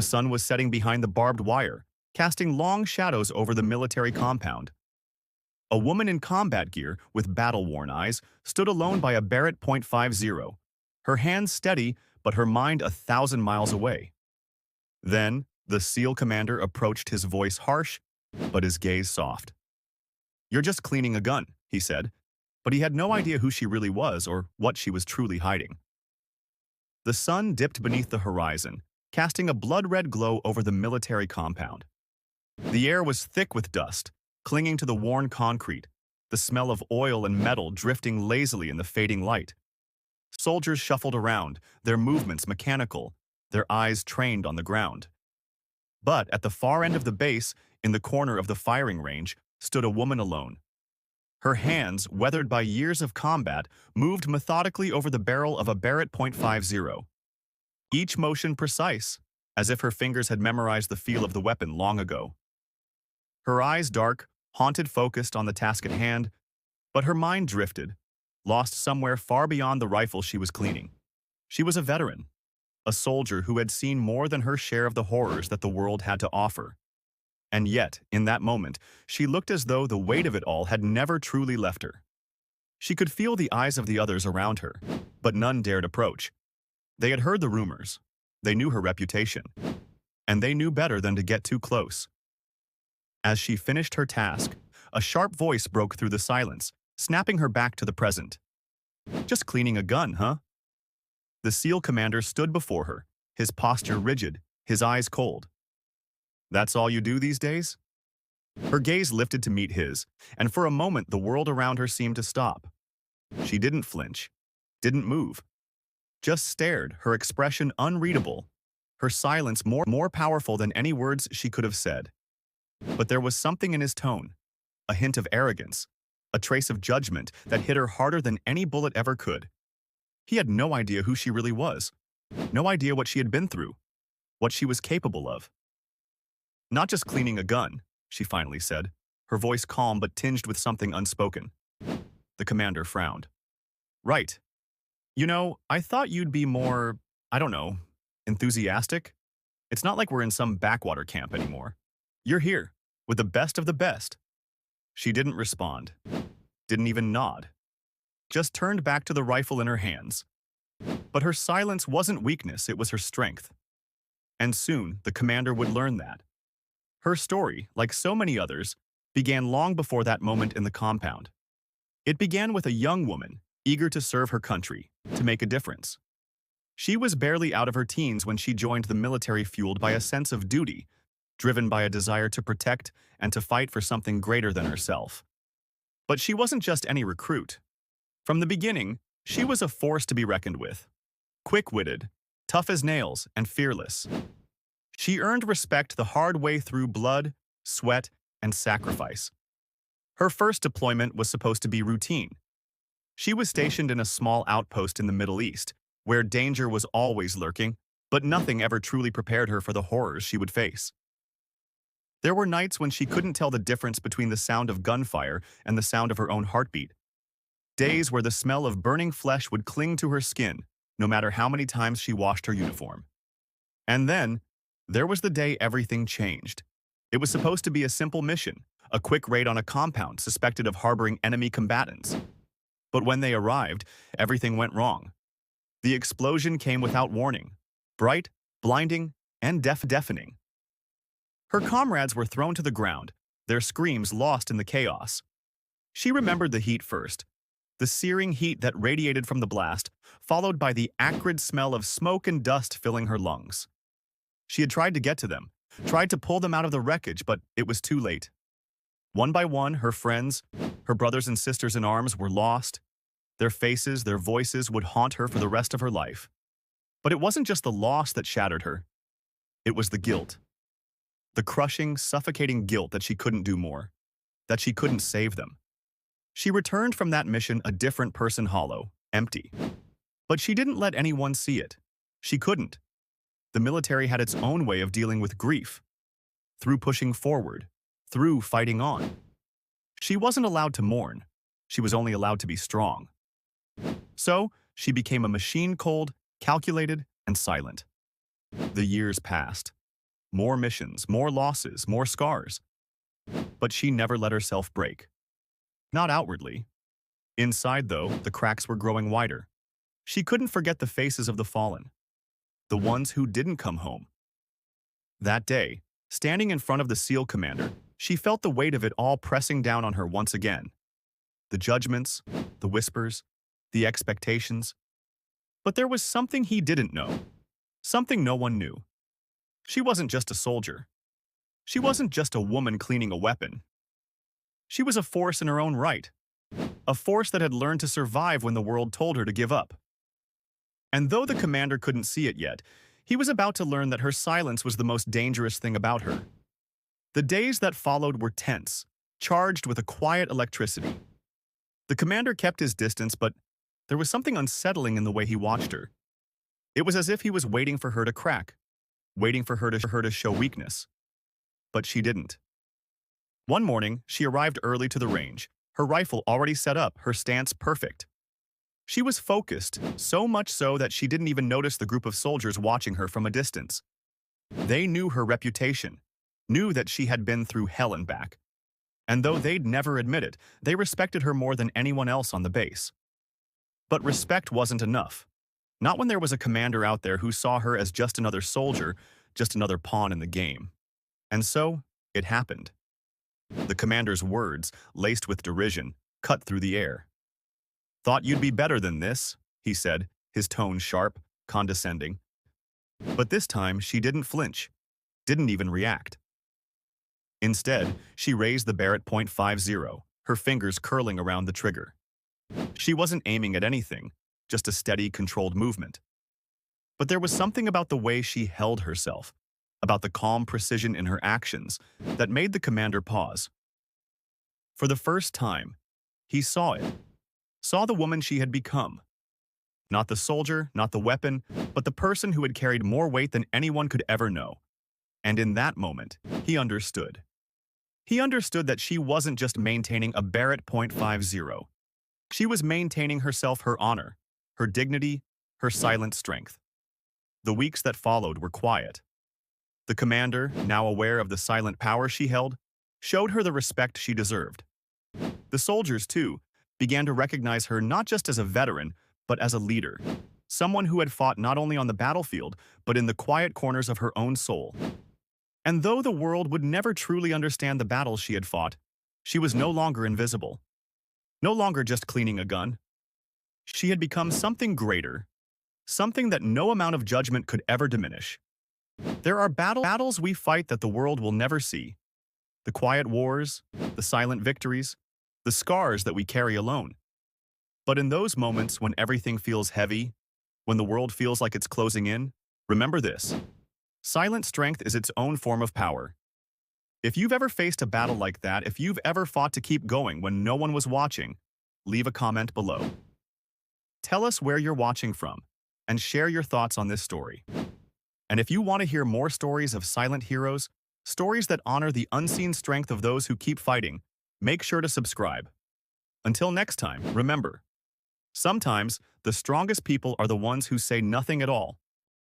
The sun was setting behind the barbed wire, casting long shadows over the military compound. A woman in combat gear with battle-worn eyes stood alone by a Barrett .50, her hands steady but her mind 1,000 miles away. Then, the SEAL commander approached, his voice harsh, but his gaze soft. "You're just cleaning a gun," he said, but he had no idea who she really was or what she was truly hiding. The sun dipped beneath the horizon, casting a blood-red glow over the military compound. The air was thick with dust, clinging to the worn concrete, the smell of oil and metal drifting lazily in the fading light. Soldiers shuffled around, their movements mechanical, their eyes trained on the ground. But at the far end of the base, in the corner of the firing range, stood a woman alone. Her hands, weathered by years of combat, moved methodically over the barrel of a Barrett .50. Each motion precise, as if her fingers had memorized the feel of the weapon long ago. Her eyes dark, haunted, focused on the task at hand, but her mind drifted, lost somewhere far beyond the rifle she was cleaning. She was a veteran, a soldier who had seen more than her share of the horrors that the world had to offer. And yet, in that moment, she looked as though the weight of it all had never truly left her. She could feel the eyes of the others around her, but none dared approach. They had heard the rumors, they knew her reputation, and they knew better than to get too close. As she finished her task, a sharp voice broke through the silence, snapping her back to the present. "Just cleaning a gun, huh?" The SEAL commander stood before her, his posture rigid, his eyes cold. "That's all you do these days?" Her gaze lifted to meet his, and for a moment the world around her seemed to stop. She didn't flinch, didn't move, just stared, her expression unreadable, her silence more powerful than any words she could have said. But there was something in his tone, a hint of arrogance, a trace of judgment that hit her harder than any bullet ever could. He had no idea who she really was, no idea what she had been through, what she was capable of. "Not just cleaning a gun," she finally said, her voice calm but tinged with something unspoken. The commander frowned. "Right. You know, I thought you'd be more, I don't know, enthusiastic. It's not like we're in some backwater camp anymore. You're here, with the best of the best." She didn't respond, didn't even nod, just turned back to the rifle in her hands. But her silence wasn't weakness, it was her strength. And soon, the commander would learn that. Her story, like so many others, began long before that moment in the compound. It began with a young woman, eager to serve her country, to make a difference. She was barely out of her teens when she joined the military, fueled by a sense of duty, driven by a desire to protect and to fight for something greater than herself. But she wasn't just any recruit. From the beginning, she was a force to be reckoned with. Quick-witted, tough as nails, and fearless. She earned respect the hard way through blood, sweat, and sacrifice. Her first deployment was supposed to be routine. She was stationed in a small outpost in the Middle East, where danger was always lurking, but nothing ever truly prepared her for the horrors she would face. There were nights when she couldn't tell the difference between the sound of gunfire and the sound of her own heartbeat. Days where the smell of burning flesh would cling to her skin, no matter how many times she washed her uniform. And then, there was the day everything changed. It was supposed to be a simple mission, a quick raid on a compound suspected of harboring enemy combatants. But when they arrived, everything went wrong. The explosion came without warning, bright, blinding, and deafening. Her comrades were thrown to the ground, their screams lost in the chaos. She remembered the heat first, the searing heat that radiated from the blast, followed by the acrid smell of smoke and dust filling her lungs. She had tried to get to them, tried to pull them out of the wreckage, but it was too late. One by one, her friends, her brothers and sisters in arms, were lost. Their faces, their voices would haunt her for the rest of her life. But it wasn't just the loss that shattered her. It was the guilt. The crushing, suffocating guilt that she couldn't do more, that she couldn't save them. She returned from that mission a different person, hollow, empty. But she didn't let anyone see it. She couldn't. The military had its own way of dealing with grief, through pushing forward, through fighting on. She wasn't allowed to mourn. She was only allowed to be strong. So, she became a machine, cold, calculated, and silent. The years passed. More missions, more losses, more scars. But she never let herself break. Not outwardly. Inside, though, the cracks were growing wider. She couldn't forget the faces of the fallen, the ones who didn't come home. That day, standing in front of the SEAL commander, she felt the weight of it all pressing down on her once again. The judgments, the whispers, the expectations. But there was something he didn't know, something no one knew. She wasn't just a soldier. She wasn't just a woman cleaning a weapon. She was a force in her own right, a force that had learned to survive when the world told her to give up. And though the commander couldn't see it yet, he was about to learn that her silence was the most dangerous thing about her. The days that followed were tense, charged with a quiet electricity. The commander kept his distance, but there was something unsettling in the way he watched her. It was as if he was waiting for her to crack, waiting for her to show weakness. But she didn't. One morning, she arrived early to the range, her rifle already set up, her stance perfect. She was focused, so much so that she didn't even notice the group of soldiers watching her from a distance. They knew her reputation, knew that she had been through hell and back. And though they'd never admit it, they respected her more than anyone else on the base. But respect wasn't enough. Not when there was a commander out there who saw her as just another soldier, just another pawn in the game. And so, it happened. The commander's words, laced with derision, cut through the air. "Thought you'd be better than this," he said, his tone sharp, condescending. But this time, she didn't flinch, didn't even react. Instead, she raised the Barrett .50, her fingers curling around the trigger. She wasn't aiming at anything, just a steady, controlled movement. But there was something about the way she held herself, about the calm precision in her actions, that made the commander pause. For the first time, he saw it. Saw the woman she had become. Not the soldier, not the weapon, but the person who had carried more weight than anyone could ever know. And in that moment, he understood. He understood that she wasn't just maintaining a Barrett .50. She was maintaining herself, her honor, her dignity, her silent strength. The weeks that followed were quiet. The commander, now aware of the silent power she held, showed her the respect she deserved. The soldiers, too, began to recognize her not just as a veteran, but as a leader, someone who had fought not only on the battlefield, but in the quiet corners of her own soul. And though the world would never truly understand the battles she had fought, she was no longer invisible, no longer just cleaning a gun. She had become something greater, something that no amount of judgment could ever diminish. There are battles we fight that the world will never see. The quiet wars, the silent victories, the scars that we carry alone. But in those moments when everything feels heavy, when the world feels like it's closing in, remember this. Silent strength is its own form of power. If you've ever faced a battle like that, if you've ever fought to keep going when no one was watching, leave a comment below. Tell us where you're watching from, and share your thoughts on this story. And if you want to hear more stories of silent heroes, stories that honor the unseen strength of those who keep fighting, make sure to subscribe. Until next time, remember, sometimes the strongest people are the ones who say nothing at all.